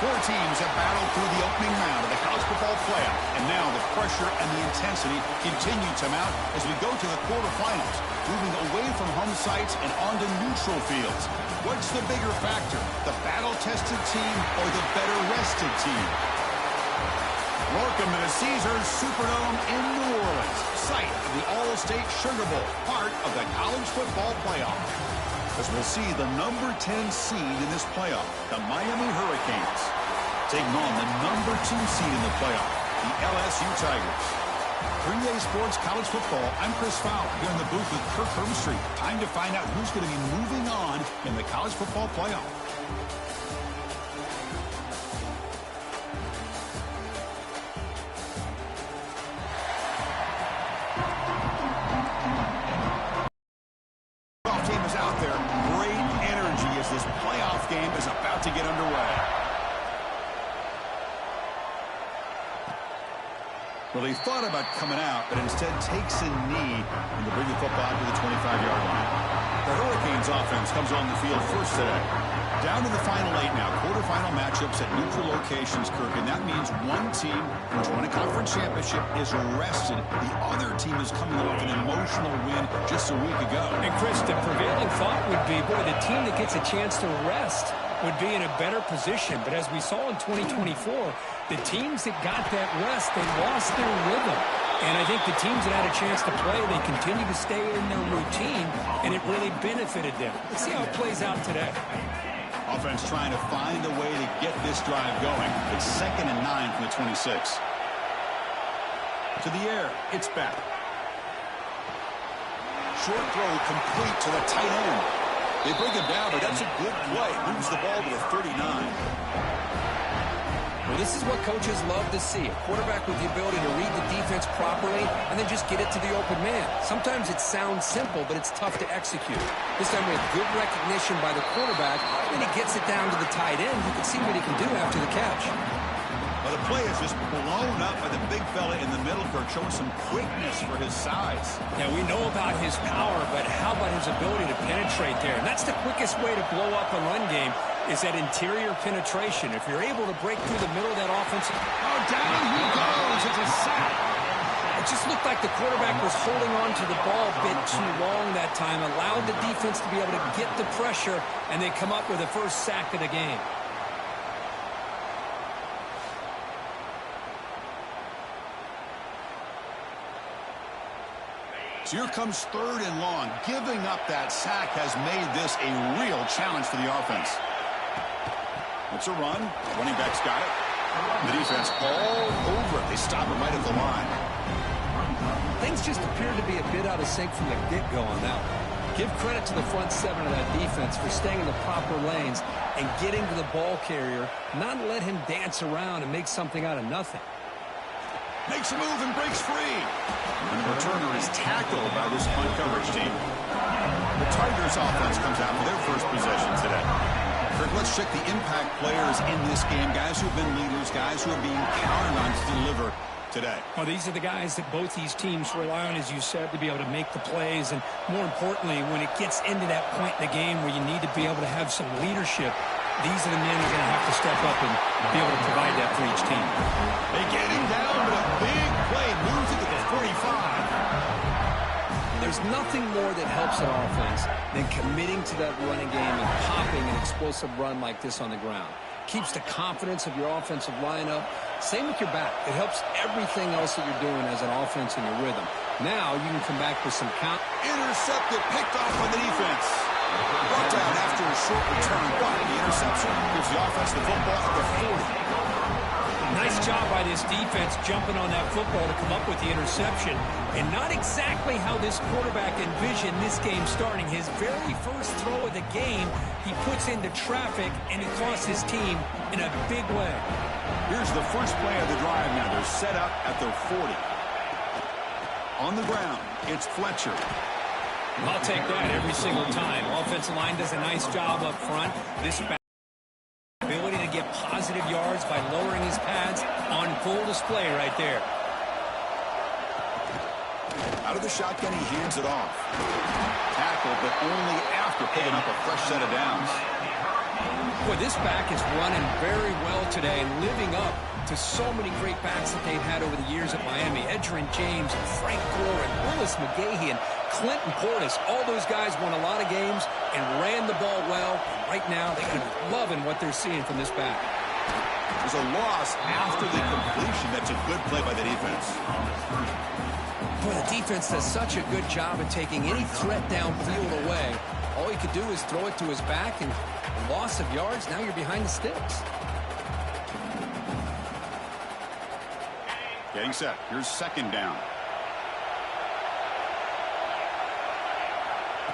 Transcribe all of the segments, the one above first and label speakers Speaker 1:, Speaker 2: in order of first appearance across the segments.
Speaker 1: Four teams have battled through the opening round of the college football playoff, and now the pressure and the intensity continue to mount as we go to the quarterfinals, moving away from home sites and onto neutral fields. What's the bigger factor, the battle-tested team or the better-rested team? Welcome to the Caesars Superdome in New Orleans, site of the Allstate Sugar Bowl, part of the college football playoff. As we'll see the number 10 seed in this playoff, the Miami Hurricanes, taking on the number 2 seed in the playoff, the LSU Tigers. 3A Sports College Football, I'm Chris Fowler, here in the booth with Kirk Hermstreet. Time to find out who's going to be moving on in the college football playoff. Well, he thought about coming out, but instead takes a knee and they bring the football to the 25-yard line. The Hurricanes offense comes on the field first today. Down to the final 8 now. Quarterfinal matchups at neutral locations, Kirk, and that means one team which won a conference championship is rested. The other team is coming off an emotional win just a week ago.
Speaker 2: And, Chris, the prevailing thought would be, boy, the team that gets a chance to rest would be in a better position. But as we saw in 2024, the teams that got that rest, they lost their rhythm. And I think the teams that had a chance to play, they continue to stay in their routine, and it really benefited them. Let's see how it plays out today.
Speaker 1: Offense trying to find a way to get this drive going. It's 2nd and 9 from the 26. To the air, it's back. Short throw complete to the tight end. They bring him down, but that's a good play. Moves the ball to the 39.
Speaker 3: Well, this is what coaches love to see. A quarterback with the ability to read the defense properly and then just get it to the open man. Sometimes it sounds simple, but it's tough to execute. This time with good recognition by the quarterback, and he gets it down to the tight end. You can see what he can do after the catch.
Speaker 1: Well, the play is just blown up by the big fella in the middle, Kirk, showing some quickness for his size.
Speaker 2: Yeah, we know about his power, but how about his ability to penetrate there? And that's the quickest way to blow up a run game, is that interior penetration. If you're able to break through the middle of that offense,
Speaker 1: oh, down he goes. It's a sack.
Speaker 2: It just looked like the quarterback was holding on to the ball a bit too long that time, allowed the defense to be able to get the pressure, and they come up with the first sack of the game.
Speaker 1: So here comes 3rd and long. Giving up that sack has made this a real challenge for the offense. It's a run. Running back's got it. The defense all over it. They stop it right at the line.
Speaker 3: Things just appear to be a bit out of sync from the get-go on that one. Give credit to the front 7 of that defense for staying in the proper lanes and getting to the ball carrier, not let him dance around and make something out of nothing.
Speaker 1: Makes a move and breaks free. And the returner is tackled by this punt coverage team. The Tigers offense comes out for their first possession today. Kirk, let's check the impact players in this game. Guys who have been leaders, guys who are being counted on to deliver today.
Speaker 2: Well, these are the guys that both these teams rely on, as you said, to be able to make the plays. And more importantly, when it gets into that point in the game where you need to be able to have some leadership, these are the men who are going to have to step up and be able to provide that for each team.
Speaker 1: They get him down, but a big play moves it to the 45.
Speaker 3: There's nothing more that helps an offense than committing to that running game and popping an explosive run like this on the ground. Keeps the confidence of your offensive lineup. Same with your back. It helps everything else that you're doing as an offense in your rhythm. Now you can come back with some count.
Speaker 1: Intercepted, picked off by the defense. Brought down after a short return, but the interception gives the offense the football at the 40.
Speaker 2: Nice job by this defense jumping on that football to come up with the interception. And not exactly how this quarterback envisioned this game starting. His very first throw of the game, he puts into traffic, and he costs his team in a big way.
Speaker 1: Here's the first play of the drive now. They're set up at their 40. On the ground, it's Fletcher.
Speaker 2: I'll take that every single time. Offensive line does a nice job up front. This ability to get positive yards by lowering his pads on full display right there.
Speaker 1: Out of the shotgun, he hands it off. Tackle, but only after picking up a fresh set of downs.
Speaker 3: Boy, this back is running very well today and living up to so many great backs that they've had over the years at Miami. Edgerrin James, and Frank Gore, and Willis McGahee, and Clinton Portis. All those guys won a lot of games and ran the ball well. And right now, they're loving what they're seeing from this back.
Speaker 1: There's a loss after the completion. That's a good play by the defense.
Speaker 3: Boy, the defense does such a good job of taking any threat downfield away. All he could do is throw it to his back, and a loss of yards, now you're behind the sticks.
Speaker 1: Getting set. Here's second down.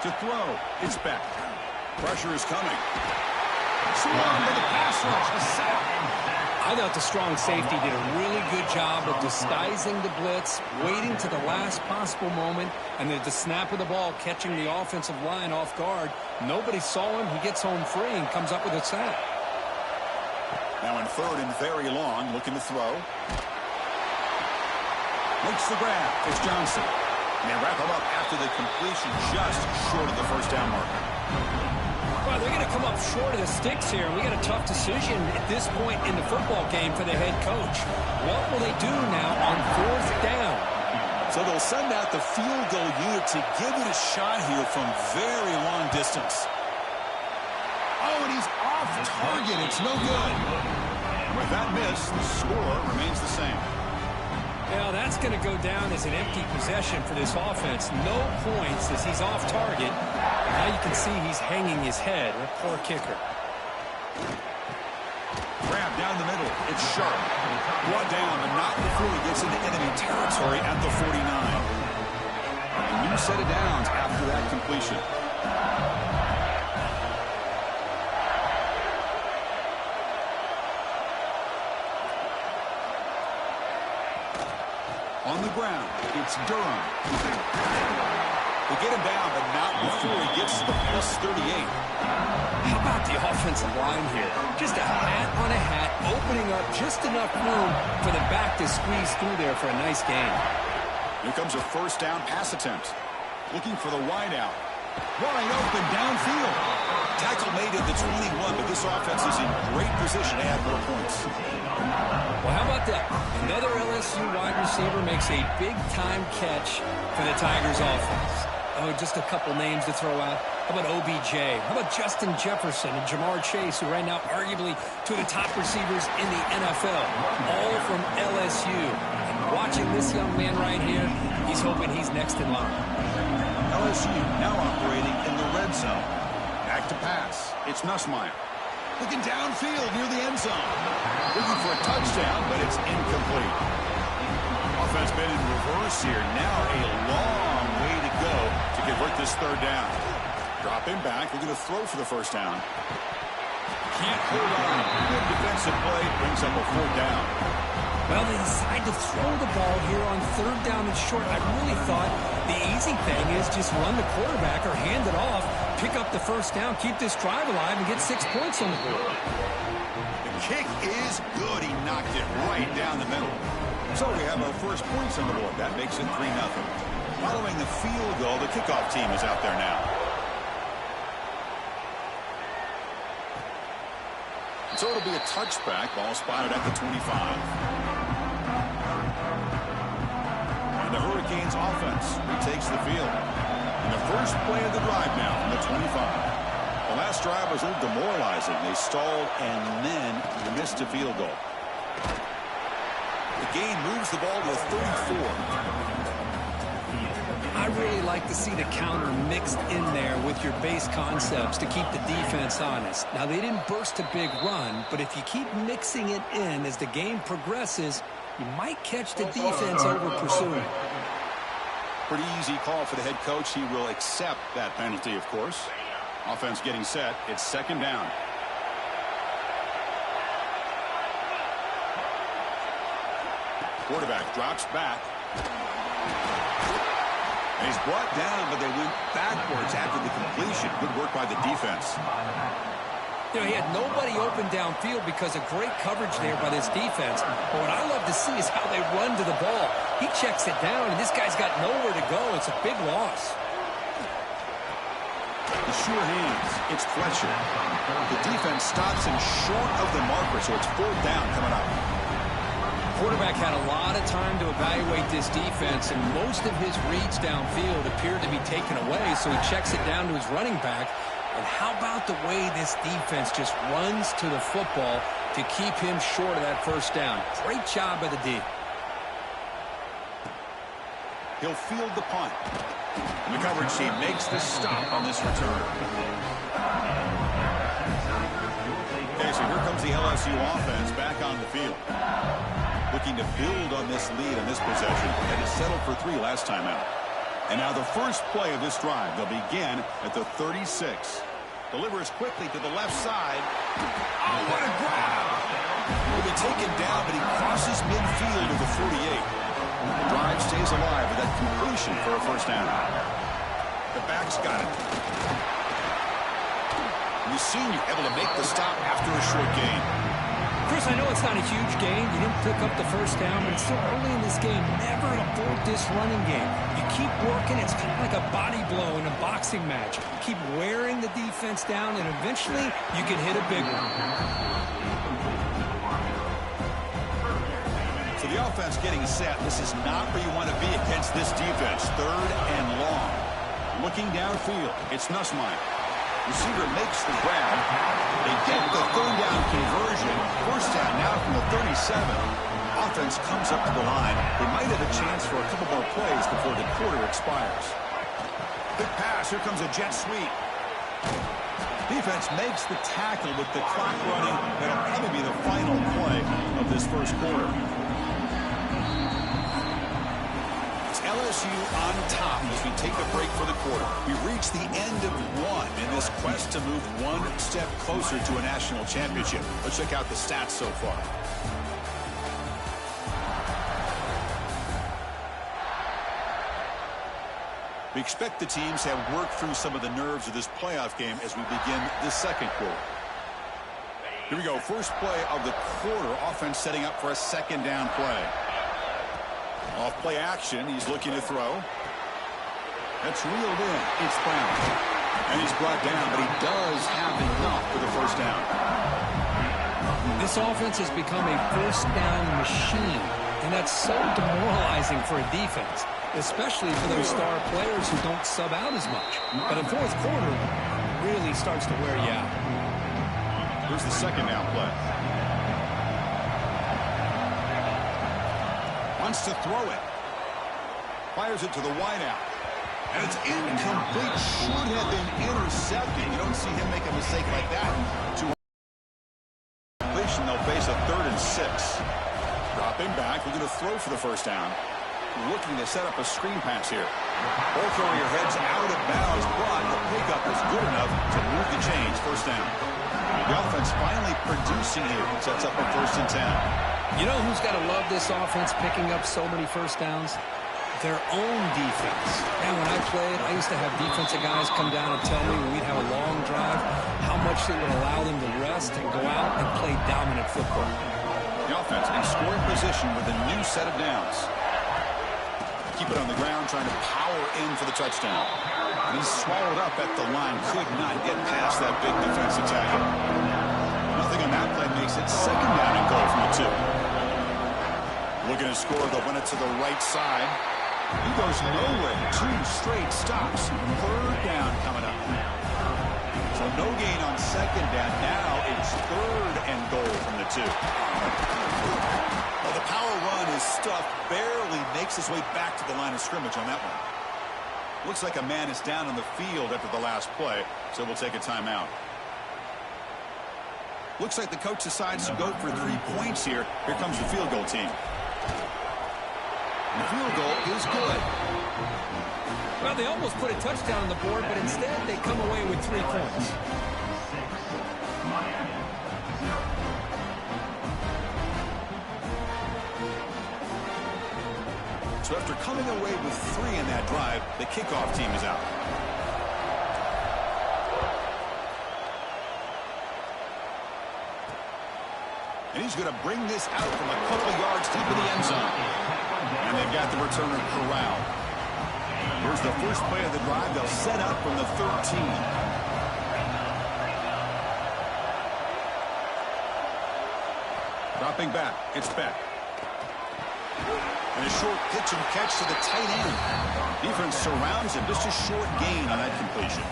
Speaker 1: To throw. It's back. Pressure is coming. Swarmed by the pass rush. A sack.
Speaker 3: I thought the strong safety did a really good job of disguising the blitz, waiting to the last possible moment, and at the snap of the ball, catching the offensive line off guard. Nobody saw him. He gets home free and comes up with a sack.
Speaker 1: Now in third and very long, looking to throw. Makes the grab. It's Johnson. And they wrap him up after the completion, just short of the first down marker.
Speaker 2: Well, they're going to come up short of the sticks here, and we got a tough decision at this point in the football game for the head coach. What will they do now on fourth down?
Speaker 1: So they'll send out the field goal unit to give it a shot here from very long distance. Oh, and he's off target. It's no good. With that miss, the score remains the same.
Speaker 2: Now, that's going to go down as an empty possession for this offense. No points as he's off target. And now you can see he's hanging his head. A poor kicker.
Speaker 1: Grab down the middle. It's sharp. Brought down, but not before he gets into enemy territory at the 49. A new set of downs after that completion. On the ground, it's Durham. They get him down, but not before he gets to the plus 38.
Speaker 3: How about the offensive line here? Just a hat on a hat, opening up just enough room for the back to squeeze through there for a nice gain.
Speaker 1: Here comes a first down pass attempt. Looking for the wide out. Wide open downfield. Tackle made at the 21, but this offense is in great position to add more points.
Speaker 3: Well, how about that? Another LSU wide receiver makes a big-time catch for the Tigers offense. Oh, just a couple names to throw out. How about OBJ? How about Justin Jefferson and Jamar Chase, who right now arguably two of the top receivers in the NFL, all from LSU. And watching this young man right here, he's hoping he's next in line.
Speaker 1: LSU now operating in the red zone. Back to pass. It's Nussmeier. Looking downfield near the end zone. Looking for a touchdown, but it's incomplete. Offense been in reverse here. Now a long way to go to convert this third down. Drop him back. They're going to throw for the first down. Can't hold on. Good defensive play. Brings up a fourth down.
Speaker 3: Well, they decide to throw the ball here on third down and short. I really thought the easy thing is just run the quarterback or hand it off, pick up the first down, keep this drive alive, and get 6 points on the board.
Speaker 1: The kick is good. He knocked it right down the middle. So we have our first points on the board. That makes it 3-0. Following the field goal, the kickoff team is out there now. So it'll be a touchback. Ball spotted at the 25. And the Hurricanes offense retakes the field. And the first play of the drive now from the 25. The last drive was a little demoralizing. They stalled and then missed a field goal. The game moves the ball to the 34.
Speaker 3: I really like to see the counter mixed in there with your base concepts to keep the defense honest. Now, they didn't burst a big run, but if you keep mixing it in as the game progresses, you might catch the defense over pursuing.
Speaker 1: Pretty easy call for the head coach. He will accept that penalty, of course. Offense getting set. It's second down. Quarterback drops back. And he's brought down, but they went backwards after the completion. Good work by the defense.
Speaker 3: You know, he had nobody open downfield because of great coverage there by this defense. But what I love to see is how they run to the ball. He checks it down, and this guy's got nowhere to go. It's a big loss.
Speaker 1: The sure hands. It's Fletcher. The defense stops him short of the marker, so it's 4th down coming up.
Speaker 3: Quarterback had a lot of time to evaluate this defense, and most of his reads downfield appeared to be taken away, so he checks it down to his running back. And how about the way this defense just runs to the football to keep him short of that 1st down? Great job by the D.
Speaker 1: He'll field the punt. And the coverage team makes the stop on this return. Okay, so here comes the LSU offense back on the field. Looking to build on this lead on this possession. They had settled for 3 last time out. And now the first play of this drive. They'll begin at the 36. Delivers quickly to the left side. Oh, what a grab! Will be taken down, but he crosses midfield to the 48. The drive stays alive with that completion for a 1st down. The back's got it. And the senior able to make the stop after a short gain.
Speaker 2: Chris, I know it's not a huge gain. You didn't pick up the 1st down, but it's still early in this game. Never abort this running game. You keep working. It's kind of like a body blow in a boxing match. Keep wearing the defense down, and eventually you can hit a big one.
Speaker 1: So the offense getting set. This is not where you want to be against this defense. 3rd and long. Looking downfield. It's Nussmeier. Receiver makes the grab. They get the 3rd down conversion. 1st down now from the 37. Offense comes up to the line. They might have a chance for a couple more plays before the quarter expires. Big pass. Here comes a jet sweep. Defense makes the tackle with the clock running. That'll probably be the final play of this 1st quarter. LSU on top as we take a break for the quarter. We've reached the end of 1 in this quest to move 1 step closer to a national championship. Let's check out the stats so far. We expect the teams to have worked through some of the nerves of this playoff game as we begin the 2nd quarter. Here we go. First play of the quarter. Offense setting up for a 2nd down play. Off play action, he's looking to throw. That's reeled in. It's Brown. And he's brought down, but he does have enough for the 1st down.
Speaker 2: This offense has become a 1st down machine, and that's so demoralizing for a defense, especially for those star players who don't sub out as much. But in 4th quarter, really starts to wear you out.
Speaker 1: Here's the 2nd down play. Wants to throw it. Fires it to the wideout. And it's incomplete. Should have been intercepted. You don't see him make a mistake like that. Completion, they'll face a 3rd and 6. Dropping back. We're going to throw for the 1st down. Looking to set up a screen pass here. Ball carrier heads out of bounds, but the pickup is good enough to move the chains. 1st down. The offense finally producing here. Sets up a 1st and 10.
Speaker 3: You know who's got to love this offense picking up so many 1st downs? Their own defense. And when I played, I used to have defensive guys come down and tell me when we'd have a long drive how much it would allow them to rest and go out and play dominant football.
Speaker 1: The offense in scoring position with a new set of downs. Keep it on the ground, trying to power in for the touchdown. And he's swallowed up at the line. Could not get past that big defensive tackle. Nothing on that play makes it 2nd down and goal from the 2. Looking to score, they'll run it to the right side. He goes nowhere. 2 straight stops. 3rd down coming up. So no gain on 2nd down. Now it's 3rd and goal from the 2. Well, the power run is stuffed. Barely makes his way back to the line of scrimmage on that one. Looks like a man is down on the field after the last play, so we'll take a timeout. Looks like the coach decides to go for 3 points here. Here comes the field goal team. The field goal is good.
Speaker 2: Well, they almost put a touchdown on the board, but instead they come away with 3 points.
Speaker 1: So after coming away with 3 in that drive, the kickoff team is out. And he's going to bring this out from a couple yards deep in the end zone. And they've got the returner corralled. Here's is the first play of the drive. They'll set up from the 13. Dropping back, it's Beck. And a short pitch and catch to the tight end. Defense surrounds him. Just a short gain on that completion.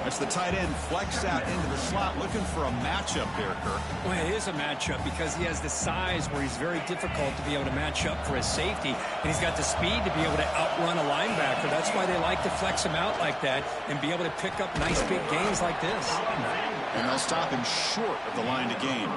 Speaker 1: That's the tight end flexed out into the slot, looking for a matchup there, Kirk.
Speaker 2: Well, it is a matchup because he has the size where he's very difficult to be able to match up for his safety, and he's got the speed to be able to outrun a linebacker. That's why they like to flex him out like that and be able to pick up nice big gains like this.
Speaker 1: And they'll stop him short of the line to gain.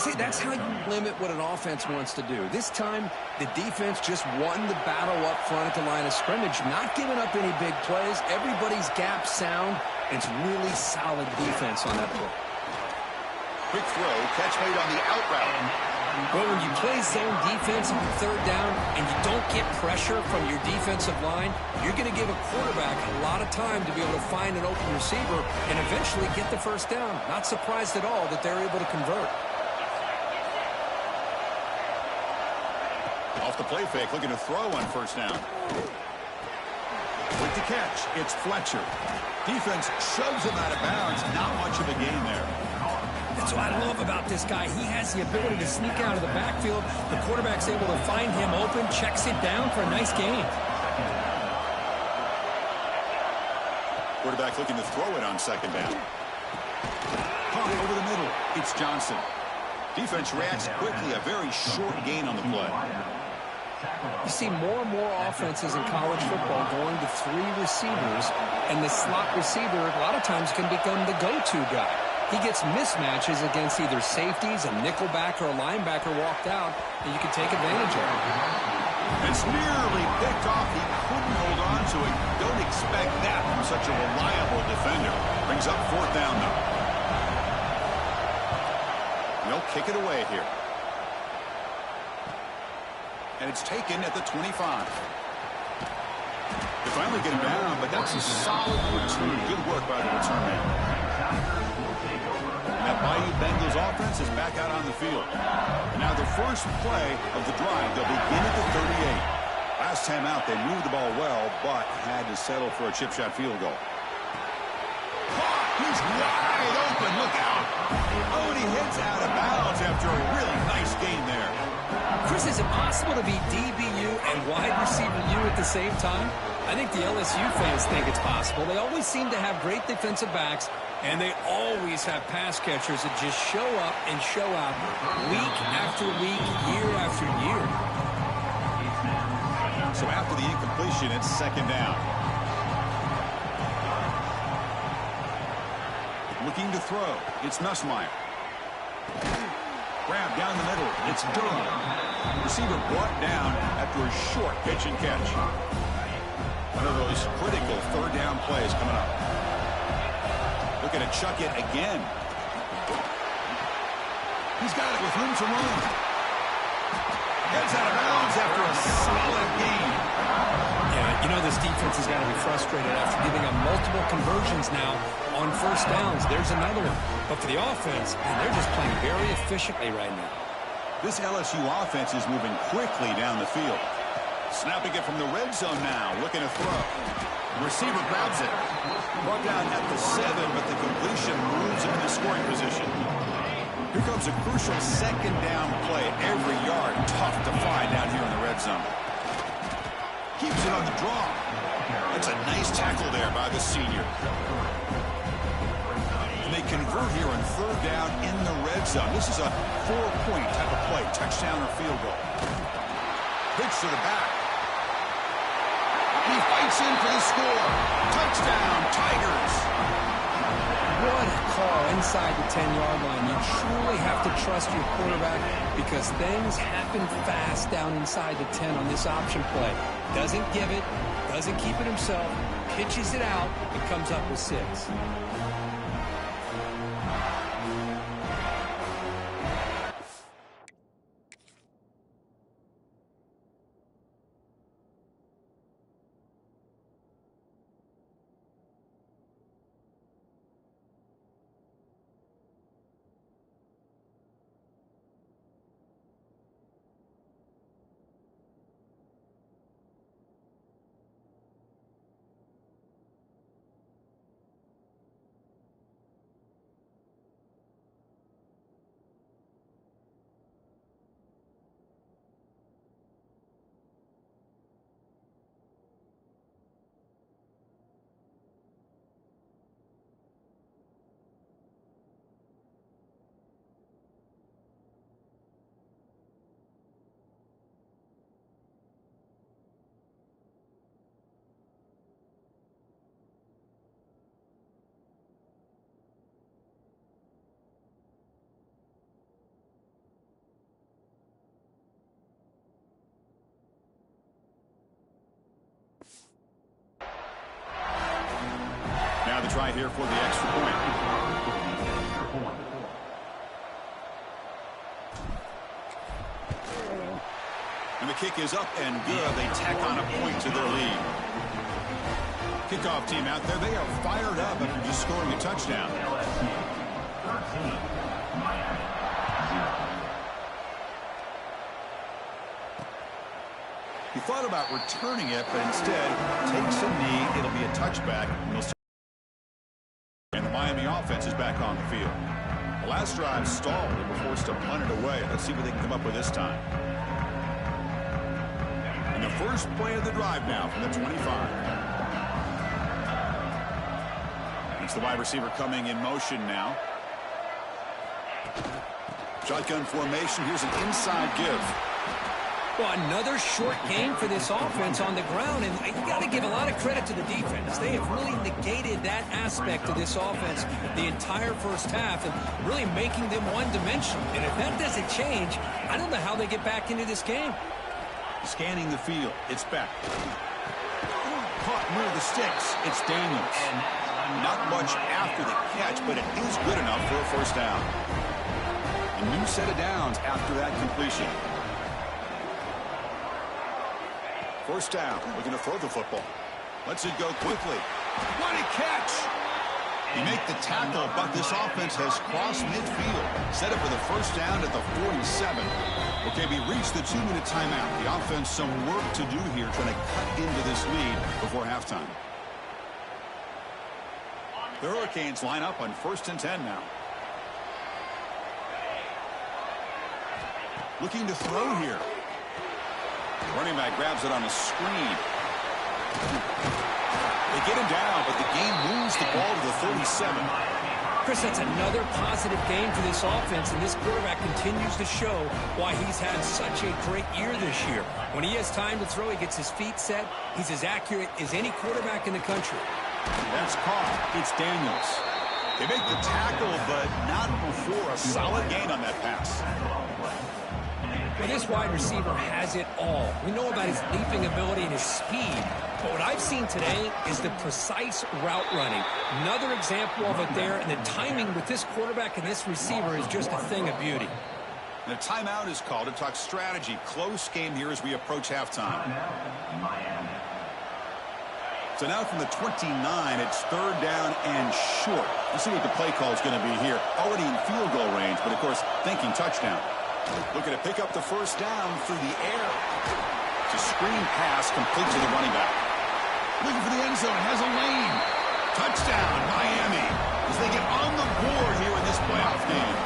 Speaker 3: See, that's how you limit what an offense wants to do. This time, the defense just won the battle up front at the line of scrimmage, not giving up any big plays. Everybody's gap sound. It's really solid defense on that play.
Speaker 1: Quick throw, catch made on the out route.
Speaker 2: Well, when you play zone defense on third down and you don't get pressure from your defensive line, you're going to give a quarterback a lot of time to be able to find an open receiver and eventually get the first down. Not surprised at all that they're able to convert.
Speaker 1: Off the play fake, looking to throw on first down. With the catch, it's Fletcher. Defense shoves him out of bounds. Not much of a gain there.
Speaker 2: That's what I love about this guy. He has the ability to sneak out of the backfield. The quarterback's able to find him open, checks it down for a nice gain.
Speaker 1: Quarterback looking to throw it on second down. Pump over the middle. It's Johnson. Defense reacts quickly. A very short gain on the play.
Speaker 2: You see more and more offenses in college football going to three receivers, and the slot receiver a lot of times can become the go-to guy. He gets mismatches against either safeties, a nickelback, or a linebacker walked out, and you can take advantage of it.
Speaker 1: It's nearly picked off. He couldn't hold on to it. Don't expect that from such a reliable defender. Brings up fourth down, though. They'll kick it away here. And it's taken at the 25. They finally get him down, but that's a solid return. Good work by the return man. That Bayou Bengals offense is back out on the field. And now the first play of the drive, they'll begin at the 38. Last time out, they moved the ball well, but had to settle for a chip shot field goal. He's wide open. Look out. Oh, and he hits out of bounds after a really nice gain there.
Speaker 2: Chris, is it possible to be DBU and wide receiver U at the same time? I think the LSU fans think it's possible. They always seem to have great defensive backs, and they always have pass catchers that just show up and show out week after week, year after year.
Speaker 1: So after the incompletion, it's second down. Looking to throw. It's Nussmeier. Grab down the middle. It's Durham. Receiver brought down after a short pitch and catch. One of those critical third down plays coming up. Looking to chuck it again. He's got it with room to run. Gets out of bounds after a solid gain.
Speaker 2: Yeah, you know this defense has got to be frustrated after giving up multiple conversions now on first downs. There's another one. But for the offense, man, they're just playing very efficiently right now.
Speaker 1: This LSU offense is moving quickly down the field. Snapping it from the red zone now, looking to throw. The receiver grabs it. Brought down at the 7, but the completion moves him into scoring position. Here comes a crucial second down play. Every yard tough to find down here in the red zone. Keeps it on the draw. That's a nice tackle there by the senior. And they convert here on third down in the red zone. This is a 4-point type of play, touchdown or field goal. Pitch to the back. He fights in for the score. Touchdown, Tigers.
Speaker 2: What a call inside the 10-yard line. You truly have to trust your quarterback because things happen fast down inside the 10 on this option play. Doesn't give it, doesn't keep it himself, pitches it out, and comes up with 6.
Speaker 1: The try here for the extra point. And the kick is up and good. They tack on a point to their lead. Kickoff team out there, they are fired up after just scoring a touchdown. He thought about returning it, but instead takes a knee. It'll be a touchback. And the Miami offense is back on the field. The last drive stalled and were forced to punt it away. Let's see what they can come up with this time. And the first play of the drive now from the 25. It's the wide receiver coming in motion now. Shotgun formation. Here's an inside give.
Speaker 2: Well, another short game for this offense on the ground, and you got to give a lot of credit to the defense. They have really negated that aspect of this offense the entire first half and really making them one-dimensional. And if that doesn't change, I don't know how they get back into this game.
Speaker 1: Scanning the field. It's Beck. Caught near the sticks. It's Daniels. Not much after the catch, but it is good enough for a first down. A new set of downs after that completion. First down, looking to throw the football. Lets it go quickly. What a catch! You make the tackle, but this offense has crossed midfield. Set up for the first down at the 47. Okay, we reached the 2-minute timeout. The offense some work to do here, trying to cut into this lead before halftime. The Hurricanes line up on 1st and 10 now. Looking to throw here. Running back grabs it on a screen. They get him down, but the game moves the ball to the 37.
Speaker 2: Chris, that's another positive game for this offense, and this quarterback continues to show why he's had such a great year this year. When he has time to throw, he gets his feet set. He's as accurate as any quarterback in the country.
Speaker 1: That's caught. It's Daniels. They make the tackle, but not before a solid gain on that pass.
Speaker 2: Well, this wide receiver has it all. We know about his leaping ability and his speed, but what I've seen today is the precise route running. Another example of it there, and the timing with this quarterback and this receiver is just a thing of beauty.
Speaker 1: And a timeout is called to talk strategy. Close game here as we approach halftime. So now from the 29, it's 3rd down and short. Let's see what the play call is going to be here. Already in field goal range, but of course thinking touchdown. Looking to pick up the first down through the air. It's a screen pass complete to the running back. Looking for the end zone, has a lane. Touchdown, Miami, as they get on the board here in this playoff game.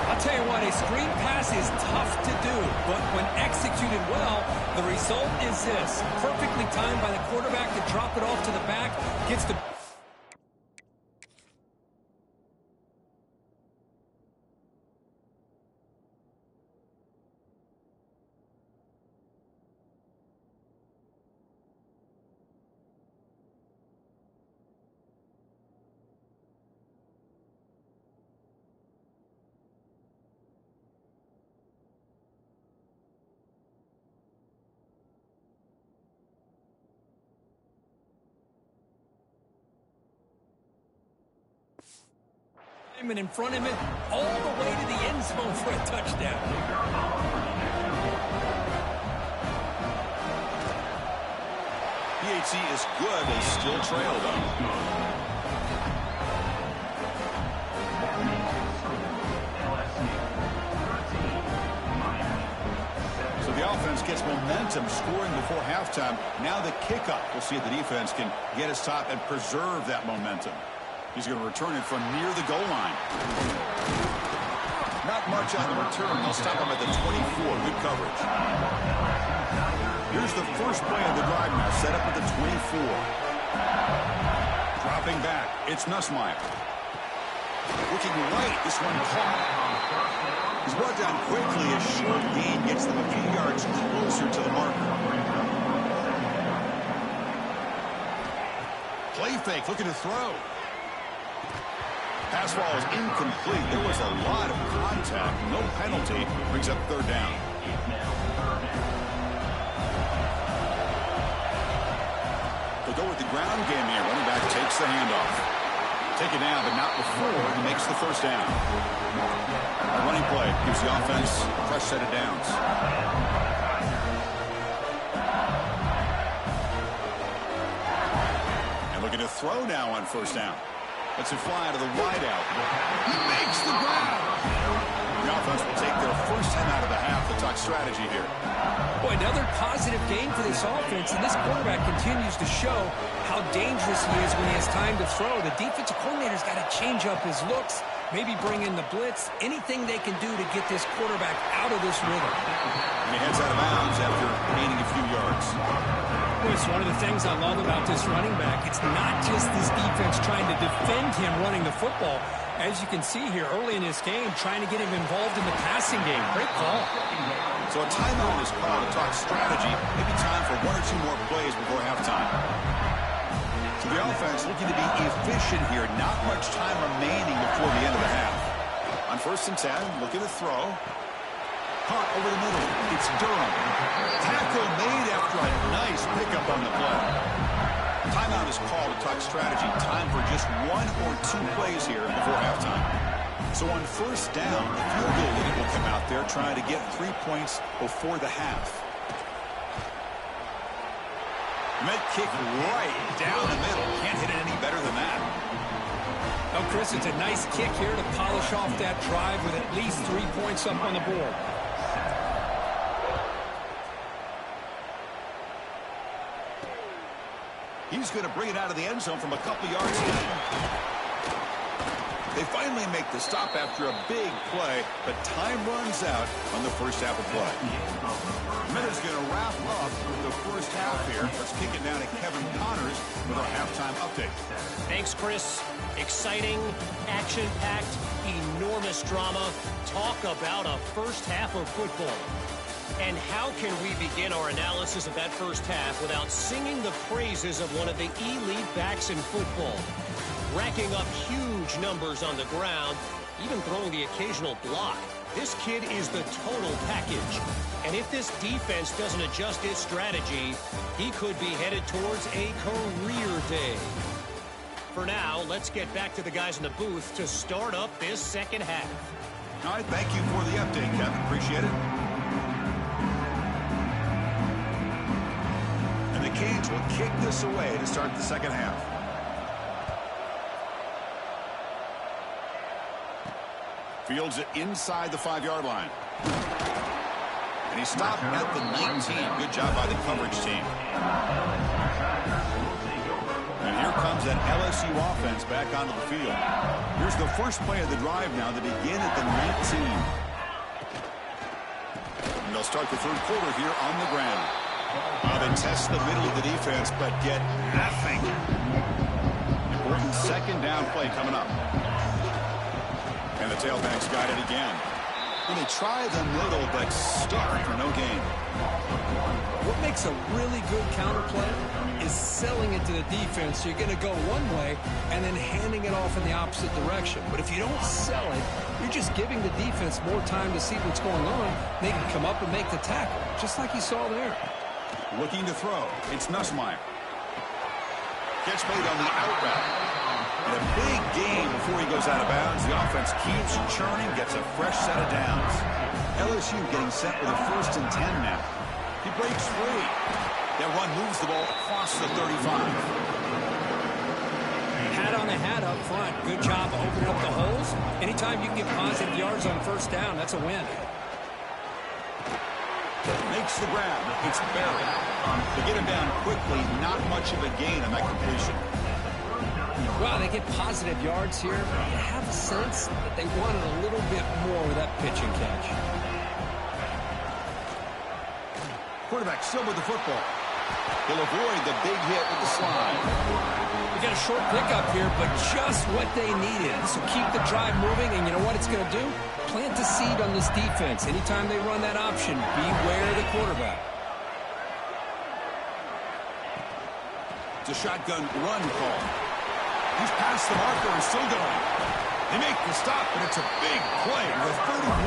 Speaker 2: I'll tell you what, a screen pass is tough to do, but when executed well, the result is this. Perfectly timed by the quarterback to drop it off to the back, gets the... in front of him, all the way to the end zone for a touchdown.
Speaker 1: PHC is good. They still trail, though. So the offense gets momentum, scoring before halftime. Now the kickoff. We'll see if the defense can get his top and preserve that momentum. He's going to return it from near the goal line. Not much on the return. They'll stop him at the 24. Good coverage. Here's the first play of the drive now. Set up at the 24. Dropping back. It's Nussmeier. Looking right. This one caught. He's brought down quickly. A short gain gets them a few yards closer to the marker. Play fake. Looking to throw. Pass ball is incomplete. There was a lot of contact. No penalty. Brings up 3rd down. The They'll go with the ground game here. Running back takes the handoff. Take it down, but not before he makes the first down. A running play gives the offense a fresh set of downs. And looking to throw now on first down. Lets it fly to the wideout. He makes the grab. The offense will take their first 10 out of the half. They'll talk strategy here.
Speaker 2: Boy, another positive game for this offense, and this quarterback continues to show how dangerous he is when he has time to throw. The defensive coordinator's got to change up his looks, maybe bring in the blitz, anything they can do to get this quarterback out of this rhythm.
Speaker 1: And he heads out of bounds after gaining a few yards.
Speaker 2: Well, it's one of the things I love about this running back. It's not just this defense trying to defend him running the football. As you can see here early in this game, trying to get him involved in the passing game. Great call.
Speaker 1: So a timeout is called to talk strategy. Maybe time for one or two more plays before halftime. So the offense looking to be efficient here. Not much time remaining before the end of the half. On 1st and 10, looking to throw. Caught over the middle. It's Durham. Tackle made after a nice pickup on the play. Timeout is called to talk strategy. Time for just one or two plays here before halftime. So on first down, the field goal unit will come out there trying to get 3 points before the half. Met kick right down the middle. Can't hit it any better than that.
Speaker 2: Oh, Chris, it's a nice kick here to polish off that drive with at least 3 points up on the board.
Speaker 1: He's going to bring it out of the end zone from a couple yards in. They finally make the stop after a big play, but time runs out on the first half of play. Minutes going to wrap up with the first half here. Let's kick it down to Kevin Connors with our halftime update.
Speaker 4: Thanks, Chris. Exciting, action-packed, enormous drama. Talk about a first half of football. And how can we begin our analysis of that first half without singing the praises of one of the elite backs in football? Racking up huge numbers on the ground, even throwing the occasional block. This kid is the total package. And if this defense doesn't adjust its strategy, he could be headed towards a career day. For now, let's get back to the guys in the booth to start up this second half.
Speaker 1: All right, thank you for the update, Kevin. Appreciate it. And the Canes will kick this away to start the second half. Fields it inside the 5-yard line. And he stopped at the 19. Good job by the coverage team. And here comes that LSU offense back onto the field. Here's the first play of the drive now. They begin at the 19. And they'll start the third quarter here on the ground. They test the middle of the defense, but get nothing. Important second down play coming up. And the tailbacks got it again. And they try the middle, but stuck for no gain.
Speaker 2: What makes a really good counter play is selling it to the defense. So you're going to go one way and then handing it off in the opposite direction. But if you don't sell it, you're just giving the defense more time to see what's going on. They can come up and make the tackle, just like you saw there.
Speaker 1: Looking to throw. It's Nussmeier. Catch made on the out route. And a big gain before he goes out of bounds. The offense keeps churning, gets a fresh set of downs. LSU getting set with a 1st and 10 now. He breaks free. That run moves the ball across the 35.
Speaker 2: Hat on the hat up front. Good job opening up the holes. Anytime you can get positive yards on first down, that's a win.
Speaker 1: Makes the grab. It's Barrett. To get him down quickly, not much of a gain on that completion.
Speaker 2: Well, they get positive yards here. You have a sense that they wanted a little bit more with that pitch and catch.
Speaker 1: Quarterback still with the football. He'll avoid the big hit with the slide.
Speaker 2: We got a short pickup here, but just what they needed. So keep the drive moving, and you know what it's going to do? Plant the seed on this defense. Anytime they run that option, beware of the quarterback.
Speaker 1: It's a shotgun run call. He's past the marker and still going. They make the stop, but it's a big play with 31.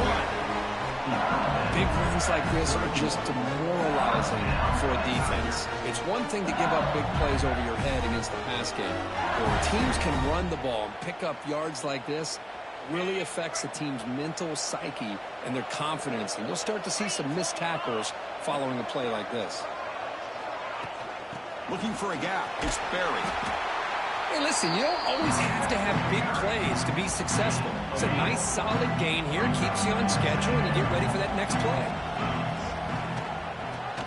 Speaker 3: Big runs like this are just demoralizing for a defense. It's one thing to give up big plays over your head against the pass game. But when teams can run the ball and pick up yards like this, really affects the team's mental psyche and their confidence. And you'll start to see some missed tackles following a play like this.
Speaker 1: Looking for a gap. It's Barry.
Speaker 2: Hey, listen, you don't always have to have big plays to be successful. It's a nice, solid gain here. Keeps you on schedule, and you get ready for that next play.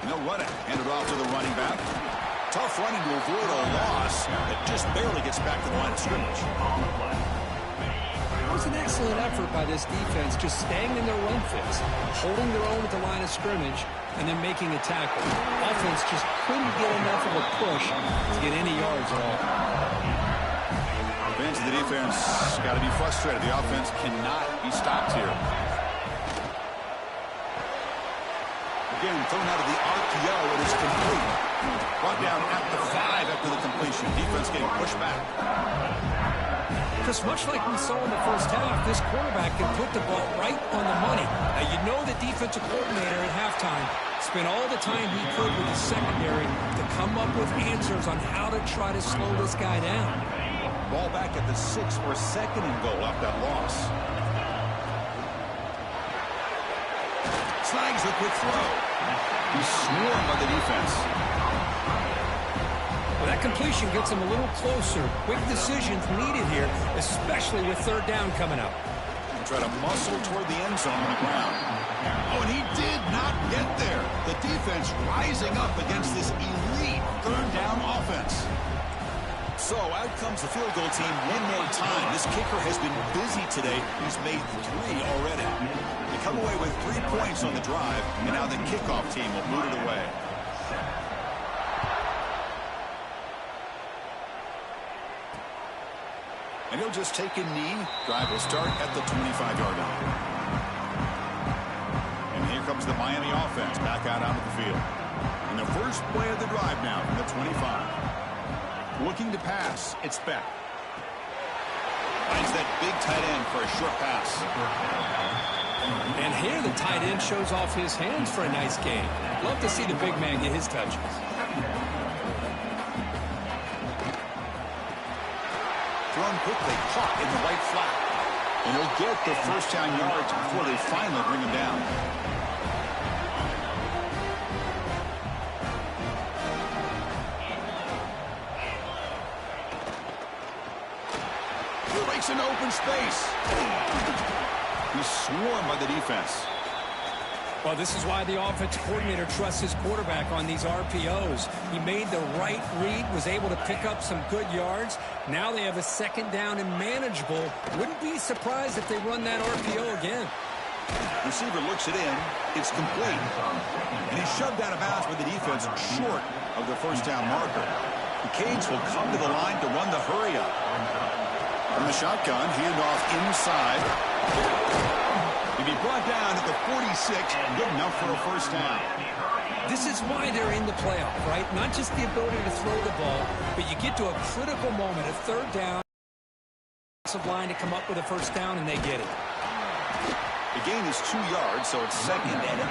Speaker 1: And they'll run it. Hand it off to the running back. Tough running to avoid a loss that just barely gets back to the line of scrimmage.
Speaker 3: It was an excellent effort by this defense, just staying in their run fits, holding their own at the line of scrimmage, and then making a tackle. Offense just couldn't get enough of a push to get any yards at all.
Speaker 1: Fans of the defense got to be frustrated. The offense cannot be stopped here. Again, thrown out of the RPO, it is complete. Brought down at the 5 after the completion. Defense getting pushed back.
Speaker 2: Just much like we saw in the first half, this quarterback can put the ball right on the money. Now, you know the defensive coordinator at halftime spent all the time he could with the secondary to come up with answers on how to try to slow this guy down.
Speaker 1: Ball back at the 6 for second and goal off that loss. Snags a quick throw. He's swarmed by the defense.
Speaker 2: Well, that completion gets him a little closer. Quick decisions needed here, especially with third down coming up.
Speaker 1: Try to muscle toward the end zone on the ground. Oh, and he did not get there. The defense rising up against this elite third down offense. So out comes the field goal team one more time. This kicker has been busy today. He's made 3 already. They come away with 3 points on the drive, and now the kickoff team will boot it away. And he'll just take a knee. Drive will start at the 25-yard line. And here comes the Miami offense back out onto the field. And the first play of the drive now from the 25. Looking to pass. It's Beck. Finds that big tight end for a short pass.
Speaker 2: And here the tight end shows off his hands for a nice gain. Love to see the big man get his touches.
Speaker 1: Thrown quickly, caught in the right flat. And he'll get the first down yards before they finally bring him down. He breaks into open space. He's swarmed by the defense.
Speaker 2: Well, this is why the offensive coordinator trusts his quarterback on these RPOs. He made the right read, was able to pick up some good yards. Now they have a second down and manageable. Wouldn't be surprised if they run that RPO again.
Speaker 1: Receiver looks it in. It's complete. And he's shoved out of bounds by the defense short of the first down marker. The Canes will come to the line to run the hurry up. From the shotgun, handoff inside. He'll be brought down at the 46, good enough for a first down.
Speaker 2: This is why they're in the playoff, right? Not just the ability to throw the ball, but you get to a critical moment, a third down, line to come up with a first down, and they get it.
Speaker 1: The gain is 2 yards, so it's second and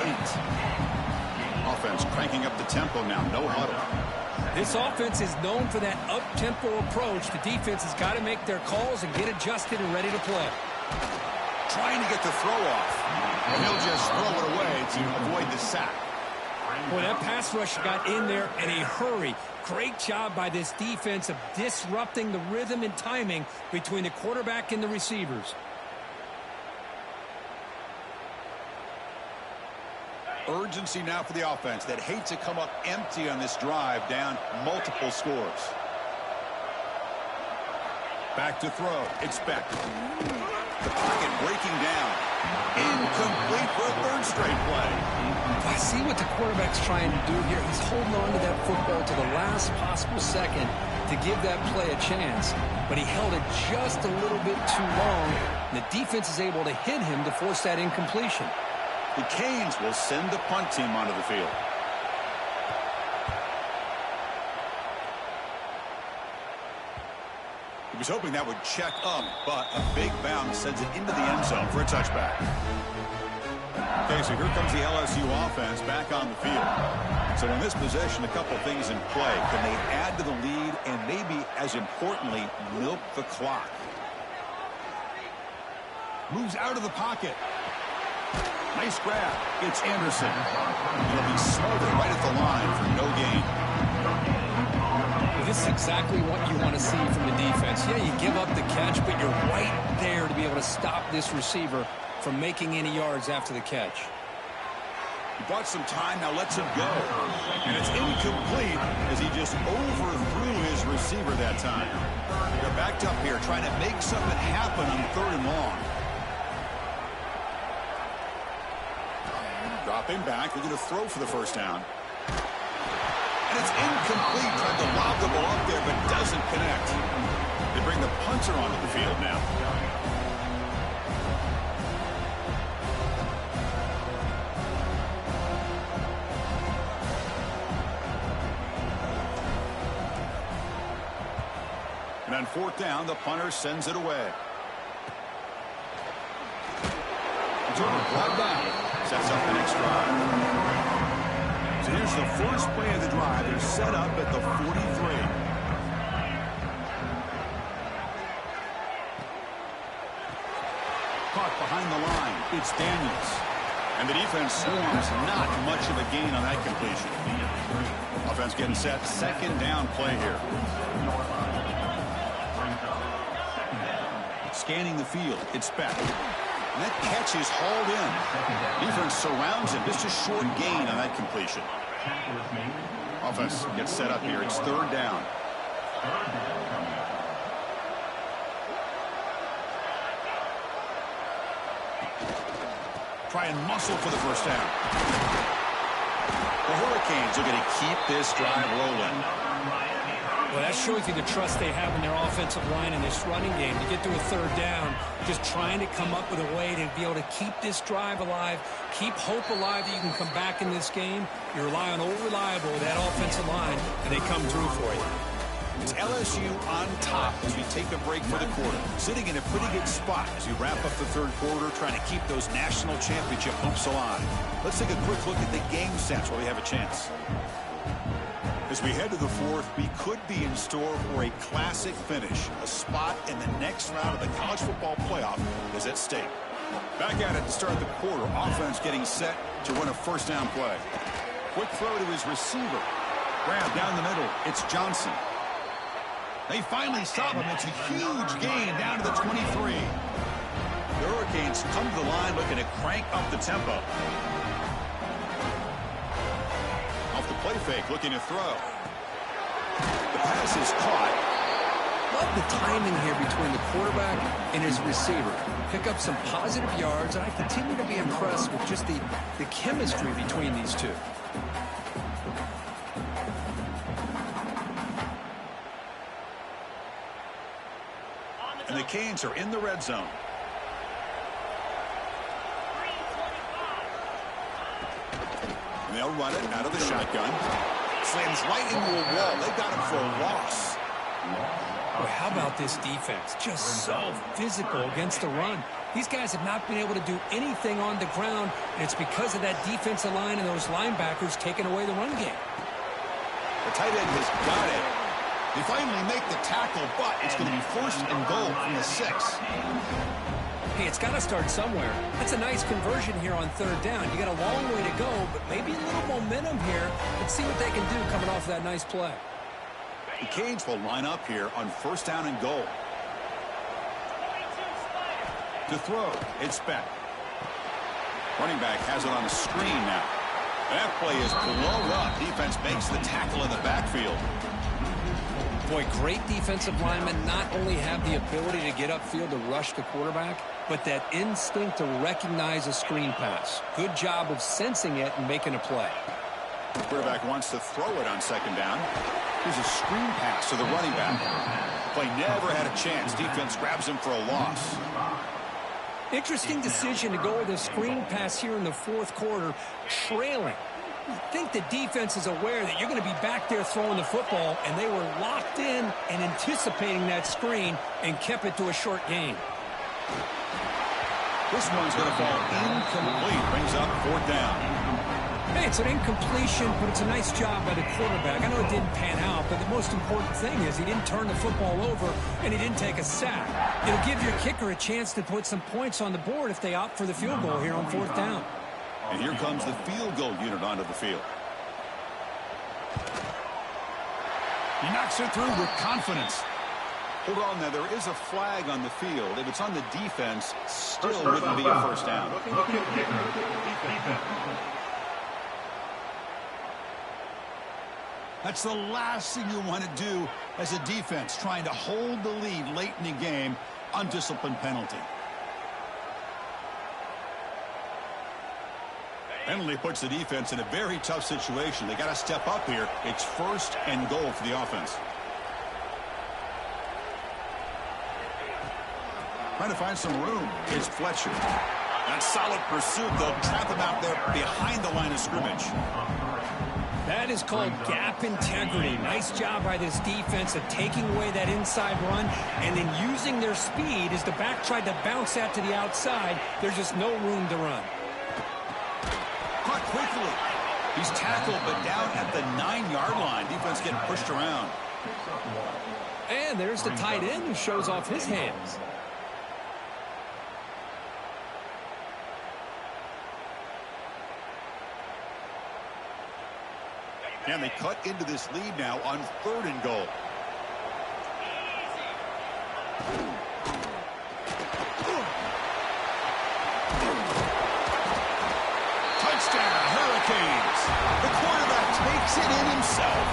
Speaker 1: 8. Offense cranking up the tempo now, no huddle.
Speaker 2: This offense is known for that up-tempo approach. The defense has got to make their calls and get adjusted and ready to play.
Speaker 1: Trying to get the throw off. And he'll just throw it away to avoid the sack.
Speaker 2: Boy, that pass rush got in there in a hurry. Great job by this defense of disrupting the rhythm and timing between the quarterback and the receivers.
Speaker 1: Urgency now for the offense that hate to come up empty on this drive, down multiple scores. Back to throw. It's Beck. The pocket breaking down. Incomplete for a third straight play.
Speaker 3: I see what the quarterback's trying to do here. He's holding on to that football to the last possible second to give that play a chance. But he held it just a little bit too long. And the defense is able to hit him to force that incompletion.
Speaker 1: The Canes will send the punt team onto the field. He was hoping that would check up, but a big bounce sends it into the end zone for a touchback. Okay, so here comes the LSU offense back on the field. So in this possession, a couple things in play. Can they add to the lead and maybe, as importantly, milk the clock? Moves out of the pocket. Nice grab. It's Anderson. He'll be smothered right at the line for no gain.
Speaker 3: This is exactly what you want to see from the defense. Yeah, you give up the catch, but you're right there to be able to stop this receiver from making any yards after the catch.
Speaker 1: He bought some time, now lets him go. And it's incomplete as he just overthrew his receiver that time. They're backed up here trying to make something happen on 3rd and long. Dropping back, looking to throw for the first down. And it's incomplete, trying to lob the ball up there, but doesn't connect. They bring the punter onto the field now. And on 4th down, the punter sends it away. Brought down. Sets up the next drive. So here's the first play of the drive. They're set up at the 43. Caught behind the line. It's Daniels. And the defense swarms. Not much of a gain on that completion. Offense getting set. 2nd down play here. Scanning the field. It's Beck. And that catch is hauled in. Defense surrounds him. Just a short gain on that completion. Offense gets set up here. It's 3rd down. Try and muscle for the first down. The Hurricanes are going to keep this drive rolling.
Speaker 2: Well, that shows you the trust they have in their offensive line in this running game. To get to a 3rd down, just trying to come up with a way to be able to keep this drive alive, keep hope alive that you can come back in this game. You rely on old reliable, that offensive line, and they come through for you.
Speaker 1: It's LSU on top as we take a break for the quarter. Sitting in a pretty good spot as we wrap up the 3rd quarter, trying to keep those national championship hopes alive. Let's take a quick look at the game stats while we have a chance. As we head to the 4th, we could be in store for a classic finish. A spot in the next round of the college football playoff is at stake. Back at it to start the quarter. Offense getting set to run a 1st down play. Quick throw to his receiver. Grab down the middle. It's Johnson. They finally stop him. It's a huge gain down to the 23. The Hurricanes come to the line looking to crank up the tempo. Off the play fake, looking to throw. The pass is caught.
Speaker 3: Love the timing here between the quarterback and his receiver. Pick up some positive yards, and I continue to be impressed with just the chemistry between these two.
Speaker 1: And the Canes are in the red zone. And they'll run it out of the shotgun. Slams right into a wall. They got him for a loss.
Speaker 2: Boy, how about this defense? Just so physical against the run. These guys have not been able to do anything on the ground, and it's because of that defensive line and those linebackers taking away the run game.
Speaker 1: The tight end has got it. They finally make the tackle, but it's going to be 1st and goal from the 6.
Speaker 2: Hey, it's got to start somewhere. That's a nice conversion here on 3rd down. You got a long way to go, but maybe a little momentum here. Let's see what they can do coming off that nice play.
Speaker 1: The Canes will line up here on 1st down and goal. To throw, it's Beck. Running back has it on a screen now. That play is blown up. Defense makes the tackle in the backfield.
Speaker 3: Boy, great defensive linemen not only have the ability to get upfield to rush the quarterback, but that instinct to recognize a screen pass. Good job of sensing it and making a play.
Speaker 1: The quarterback wants to throw it on 2nd down. Here's a screen pass to the running back. The play never had a chance. Defense grabs him for a loss.
Speaker 2: Interesting decision to go with a screen pass here in the 4th quarter, trailing. I think the defense is aware that you're going to be back there throwing the football, and they were locked in and anticipating that screen and kept it to a short gain.
Speaker 1: This one's going to fall incomplete. Brings up 4th down.
Speaker 2: Hey, it's an incompletion, but it's a nice job by the quarterback. I know it didn't pan out, but the most important thing is he didn't turn the football over and he didn't take a sack. It'll give your kicker a chance to put some points on the board if they opt for the field goal here on 4th down.
Speaker 1: And here comes the field goal unit onto the field. He knocks it through with confidence. Hold on now, there is a flag on the field. If it's on the defense, still wouldn't be a first down. That's the last thing you want to do as a defense, trying to hold the lead late in the game, undisciplined penalty. Penalty puts the defense in a very tough situation. They got to step up here. It's 1st and goal for the offense. Trying to find some room is Fletcher. That's solid pursuit. They'll trap him out there behind the line of scrimmage.
Speaker 2: That is called gap integrity. Nice job by this defense of taking away that inside run and then using their speed as the back tried to bounce that to the outside. There's just no room to run.
Speaker 1: Caught quickly. He's tackled, but down at the 9-yard line. Defense getting pushed around.
Speaker 3: And there's the tight end who shows off his hands.
Speaker 1: And they cut into this lead now on 3rd and goal. Touchdown, Hurricanes. The quarterback takes it in himself.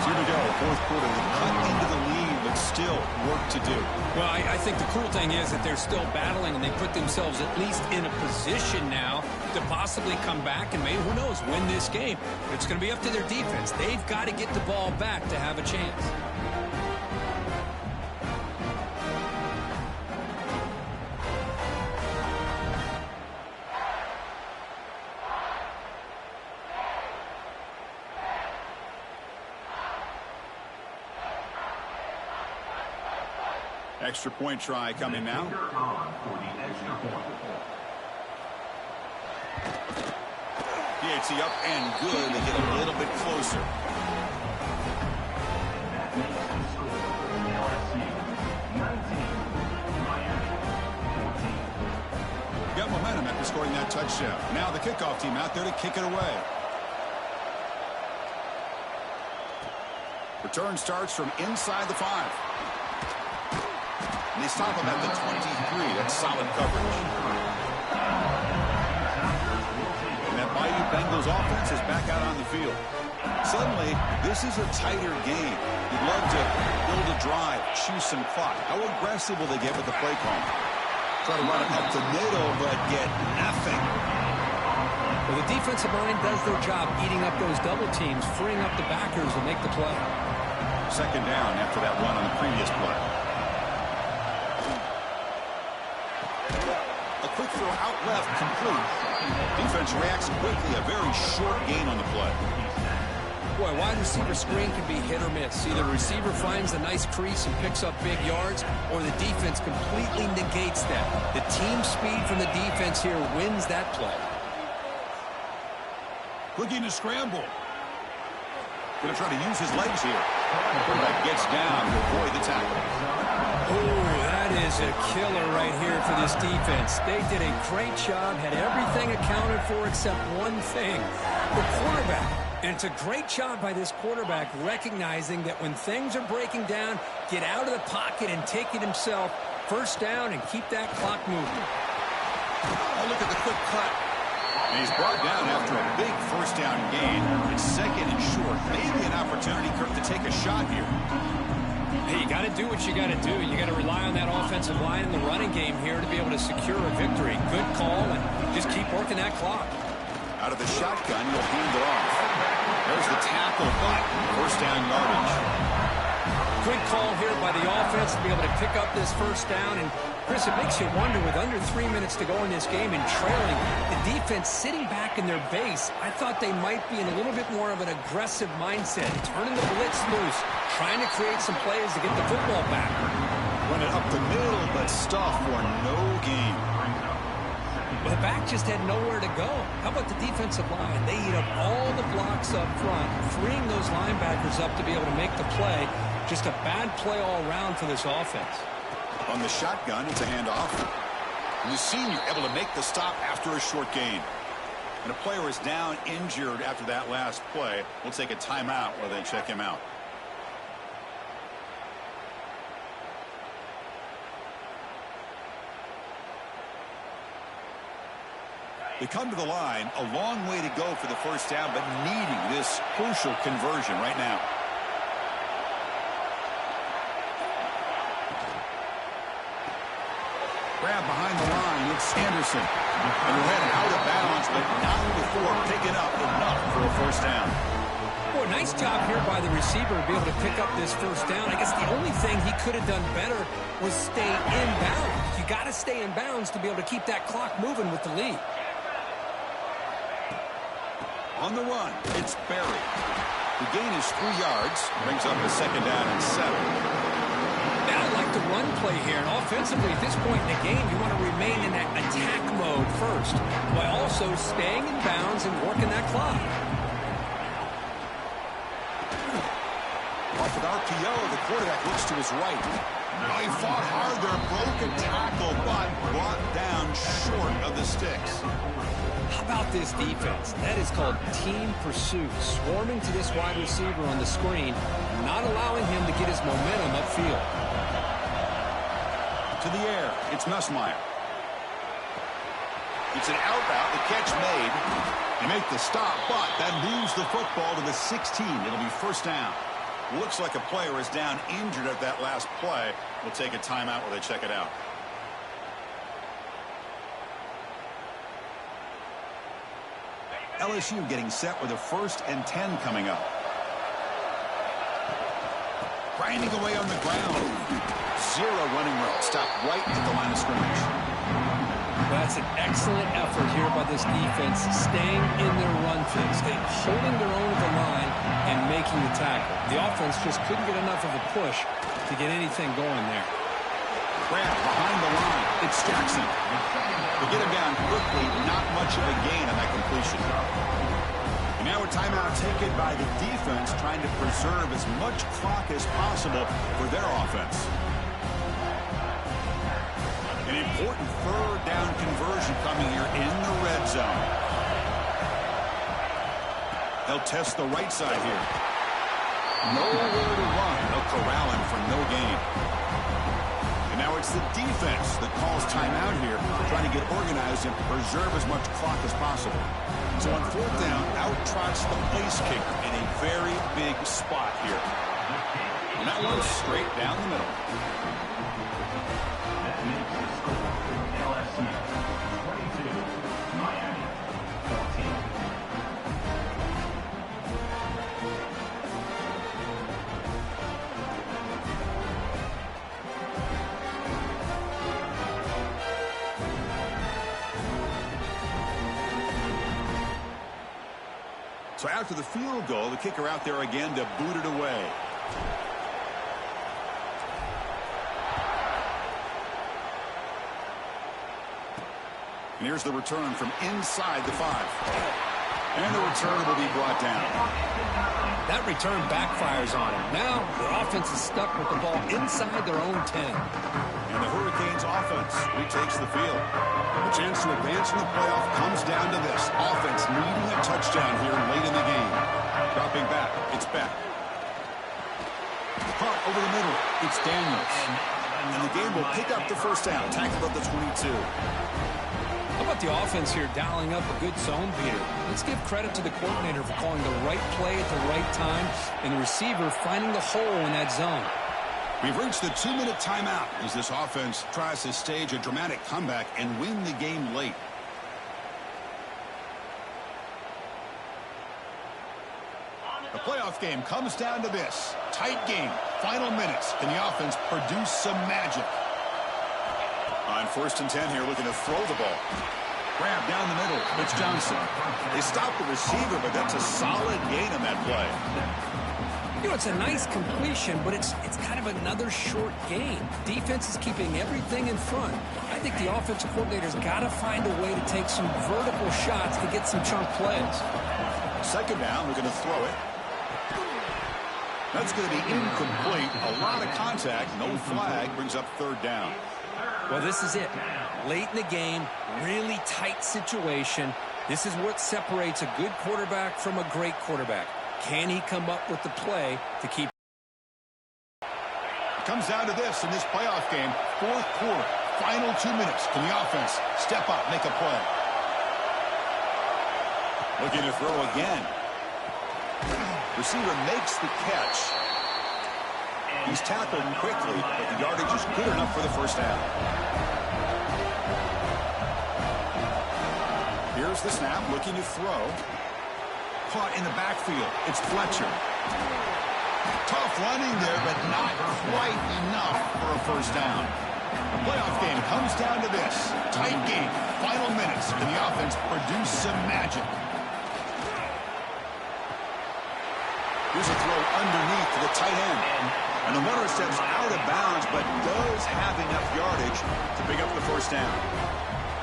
Speaker 1: So here we go, 4th quarter. They cut into the lead, but still work to do.
Speaker 2: Well, I think the cool thing is that they're still battling and they put themselves at least in a position now to possibly come back and maybe, who knows, win this game. It's going to be up to their defense. They've got to get the ball back to have a chance.
Speaker 1: Extra point try coming now. Yates up and good. They get a little bit closer. Got momentum after scoring that touchdown. Now the kickoff team out there to kick it away. Return starts from inside the 5. And they stop him at the 23. That's solid coverage. And that Bayou Bengals offense is back out on the field. Suddenly, this is a tighter game. You'd love to build a drive, choose some clock. How aggressive will they get with the play call? Try to run it up the middle, but get nothing.
Speaker 3: Well, the defensive line does their job eating up those double teams, freeing up the backers and make the play.
Speaker 1: 2nd down after that run on the previous play. A quick throw out left, complete. Defense reacts quickly, a very short gain on the play.
Speaker 3: Boy, wide receiver screen can be hit or miss. Either the receiver finds a nice crease and picks up big yards, or the defense completely negates that. The team speed from the defense here wins that play.
Speaker 1: Looking to scramble. Going to try to use his legs here. The quarterback gets down to avoid the tackle.
Speaker 2: Oh, that is a killer right here for this defense. They did a great job, had everything accounted for except one thing, the quarterback. And it's a great job by this quarterback recognizing that when things are breaking down, get out of the pocket and take it himself. 1st down and keep that clock moving.
Speaker 1: Oh, look at the quick cut. And he's brought down after a big 1st down gain. It's 2nd and short. Maybe an opportunity, Kirk, to take a shot here.
Speaker 2: Hey, you got to do what you got to do. You got to rely on that offensive line in the running game here to be able to secure a victory. Good call, and just keep working that clock.
Speaker 1: Out of the shotgun, you'll hand it off. There's the tackle, but 1st down yardage.
Speaker 2: Good call here by the offense to be able to pick up this 1st down. And, Chris, it makes you wonder, with under 3 minutes to go in this game and trailing, the defense sitting back in their base, I thought they might be in a little bit more of an aggressive mindset, turning the blitz loose, trying to create some plays to get the football back.
Speaker 1: Run it up the middle, but stuff for no gain.
Speaker 3: Well, the back just had nowhere to go. How about the defensive line? They eat up all the blocks up front, freeing those linebackers up to be able to make the play. Just a bad play all around for this offense.
Speaker 1: On the shotgun, it's a handoff. And the senior able to make the stop after a short gain. And a player is down injured after that last play. We'll take a timeout while they check him out. They come to the line, a long way to go for the first down, but needing this crucial conversion right now. Grab behind the line, it's Anderson. And we're headed out of bounds, but not before picking up enough for a first down.
Speaker 3: Boy, nice job here by the receiver to be able to pick up this first down. I guess the only thing he could have done better was stay in bounds. You got to stay in bounds to be able to keep that clock moving with the lead.
Speaker 1: On the run, it's Berry. The gain is 3 yards, brings up a second down and 7.
Speaker 3: Now, like the run play here, and offensively at this point in the game, you want to remain in that attack mode first, while also staying in bounds and working that clock.
Speaker 1: Off with RPO, the quarterback looks to his right. Oh, he fought hard there, broke a tackle, but brought down short of the sticks.
Speaker 3: How about this defense? That is called team pursuit. Swarming to this wide receiver on the screen, not allowing him to get his momentum upfield.
Speaker 1: To the air, it's Nussmeier. It's an out route, the catch made. They make the stop, but that moves the football to the 16. It'll be first down. Looks like a player is down injured at that last play. We'll take a timeout while they check it out. LSU getting set with a 1st and 10 coming up. Grinding away on the ground. 0 running route. Stop right at the line of scrimmage.
Speaker 3: Well, that's an excellent effort here by this defense, staying in their run fix, holding their own at the line and making the tackle. The offense just couldn't get enough of a push to get anything going there.
Speaker 1: Grab behind the line. It's Jackson. They get him down quickly. Not much of a gain on that completion. And now a timeout taken by the defense, trying to preserve as much clock as possible for their offense. An important 3rd down conversion coming here in the red zone. They'll test the right side here. Nowhere to run. They'll corral him for no gain. And now it's the defense that calls timeout here, trying to get organized and preserve as much clock as possible. So on 4th down, out trots the place kicker in a very big spot here. And that one's straight down the middle. So after the field goal, the kicker out there again to boot it away. And here's the return from inside the 5. And the return will be brought down.
Speaker 3: That return backfires on him. Now the offense is stuck with the ball inside their own 10.
Speaker 1: And the Hurricanes offense retakes the field. The chance to advance in the playoff comes down to this. Offense needing a touchdown here late in the game. Dropping back, it's Beck. Caught over the middle, it's Daniels. And the game will pick up the first down, tackled at the 22.
Speaker 3: How about the offense here dialing up a good zone beater? Let's give credit to the coordinator for calling the right play at the right time and the receiver finding the hole in that zone.
Speaker 1: We've reached the 2-minute timeout as this offense tries to stage a dramatic comeback and win the game late. The playoff game comes down to this. Tight game. Final minutes. Can the offense produce some magic? On 1st and 10 here, looking to throw the ball. Grab down the middle. It's Johnson. They stop the receiver, but that's a solid gain on that play.
Speaker 2: You know, it's a nice completion, but it's kind of another short game. Defense is keeping everything in front. I think the offensive coordinator's got to find a way to take some vertical shots to get some chunk plays.
Speaker 1: Second down, we're going to throw it. That's going to be incomplete. A lot of contact, no flag, brings up third down.
Speaker 2: Well, this is it. Late in the game, really tight situation. This is what separates a good quarterback from a great quarterback. Can he come up with the play to keep?
Speaker 1: It comes down to this in this playoff game. Fourth quarter, final 2 minutes. Can the offense step up, make a play? Looking to throw again. Receiver makes the catch. He's tackled quickly, but the yardage is good enough for the first down. Here's the snap, looking to throw. Caught in the backfield. It's Fletcher. Tough running there, but not quite enough for a first down. The playoff game comes down to this. Tight game. Final minutes. Can the offense produce some magic? Here's a throw underneath to the tight end. And the runner steps out of bounds, but does have enough yardage to pick up the first down.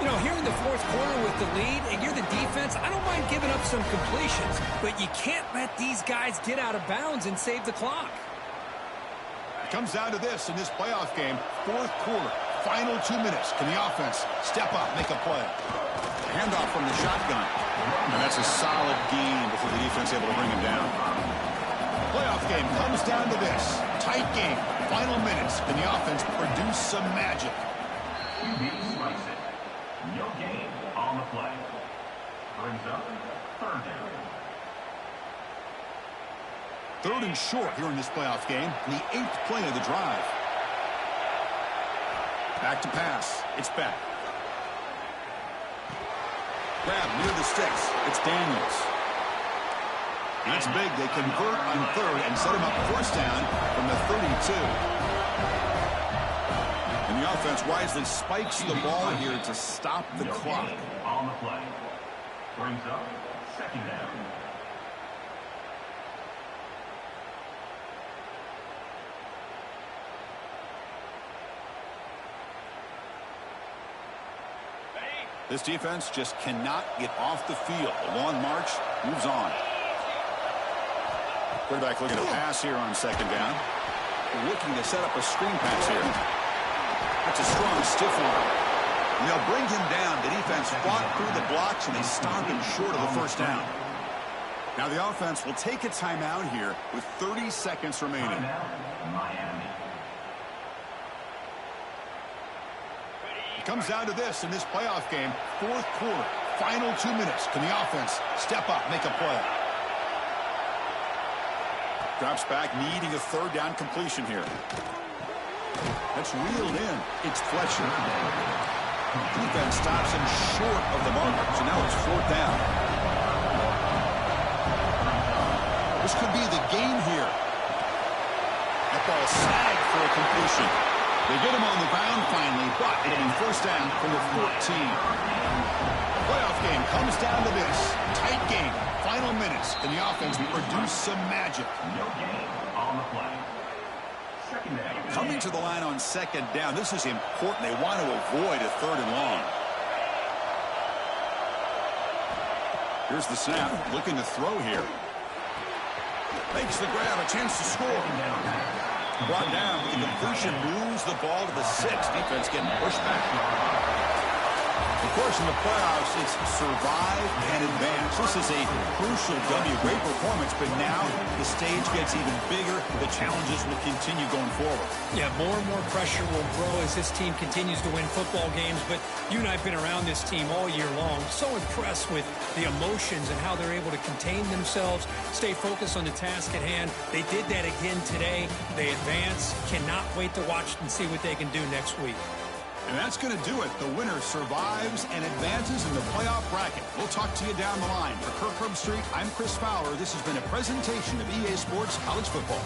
Speaker 2: You know, here in the fourth quarter with the lead, and you're the defense, I don't mind giving up some completions, but you can't let these guys get out of bounds and save the clock.
Speaker 1: It comes down to this in this playoff game. Fourth quarter, final 2 minutes. Can the offense step up, make a play? Handoff from the shotgun. And that's a solid gain before the defense able to bring him down. Playoff game comes down to this. Tight game, final minutes. Can the offense produce some magic?
Speaker 5: No gain on the play. Brings up third down.
Speaker 1: Third and short here in this playoff game. The 8th play of the drive. Back to pass. It's Beck. Grab near the sticks. It's Daniels. That's big. They convert on third and set him up first down from the 32. And the offense wisely spikes the ball here to stop the clock.
Speaker 5: On the play. Brings up second down.
Speaker 1: This defense just cannot get off the field. The long march moves on. Quarterback looking to pass here on second down. Looking to set up a screen pass here. That's a strong stiff arm. And they'll bring him down. The defense fought through the blocks, and they stop him short of the first down. Now the offense will take a timeout here with 30 seconds remaining.
Speaker 5: Miami.
Speaker 1: It comes down to this in this playoff game. Fourth quarter, final 2 minutes. Can the offense step up, make a play? Drops back, needing a third down completion here. That's reeled in. It's Fletcher. Defense stops him short of the marker, so now it's fourth down. This could be the game here. That ball snagged for a completion. They get him on the ground finally, but it'll be first down from the 14. Playoff game comes down to this. Tight game. Final minutes. Can the offense produce some magic?
Speaker 5: No gain on the play. Second down.
Speaker 1: Coming to the line on second down. This is important. They want to avoid a third and long. Here's the snap. Looking to throw here. Makes the grab. A chance to score. Brought down with the completion. Moves the ball to the 6. Defense getting pushed back. Of course, in the playoffs, it's survive and advance. This is a crucial W. Great performance, but now the stage gets even bigger. The challenges will continue going forward.
Speaker 2: Yeah, more and more pressure will grow as this team continues to win football games. But you and I have been around this team all year long. So impressed with the emotions and how they're able to contain themselves, stay focused on the task at hand. They did that again today. They advance. Cannot wait to watch and see what they can do next week.
Speaker 1: And that's going to do it. The winner survives and advances in the playoff bracket. We'll talk to you down the line. For Kirk Herbstreit, I'm Chris Fowler. This has been a presentation of EA Sports College Football.